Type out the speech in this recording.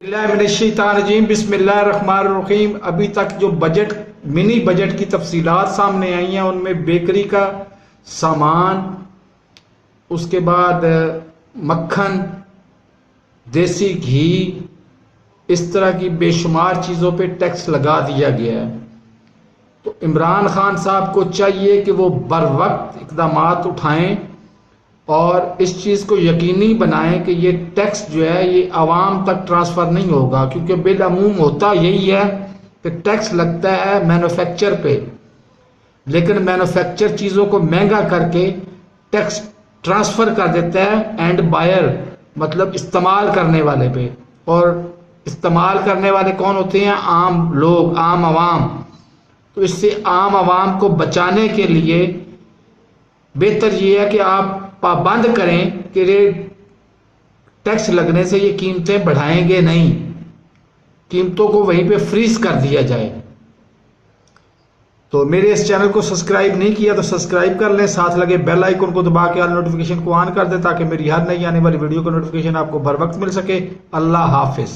बिस्मिल्लाहिर्रहमानिर्रहीम बिस्मिल्लाहिर्रहमानिर्रहीम। अभी तक जो बजट मिनी बजट की तफसीलात सामने आई हैं उनमें बेकरी का सामान, उसके बाद मक्खन, देसी घी, इस तरह की बेशुमार चीज़ों पे टैक्स लगा दिया गया है। तो इमरान खान साहब को चाहिए कि वो बर वक्त इक़दामात उठाएं और इस चीज़ को यकीनी बनाएं कि ये टैक्स जो है ये आवाम तक ट्रांसफ़र नहीं होगा, क्योंकि बिलअमूम होता यही है कि टैक्स लगता है मैन्युफैक्चर पे, लेकिन मैन्युफैक्चर चीज़ों को महंगा करके टैक्स ट्रांसफ़र कर देता है एंड बायर, मतलब इस्तेमाल करने वाले पे। और इस्तेमाल करने वाले कौन होते हैं? आम लोग, आम आवाम। तो इससे आम आवाम को बचाने के लिए बेहतर ये है कि आप पाबंद करें कि टैक्स लगने से ये कीमतें बढ़ाएंगे नहीं, कीमतों को वहीं पे फ्रीज कर दिया जाए। तो मेरे इस चैनल को सब्सक्राइब नहीं किया तो सब्सक्राइब कर लें, साथ लगे बेल आइकन को दबा के ऑल नोटिफिकेशन को ऑन कर दें ताकि मेरी हर नई आने वाली वीडियो का नोटिफिकेशन आपको बर वक्त मिल सके। अल्लाह हाफिज।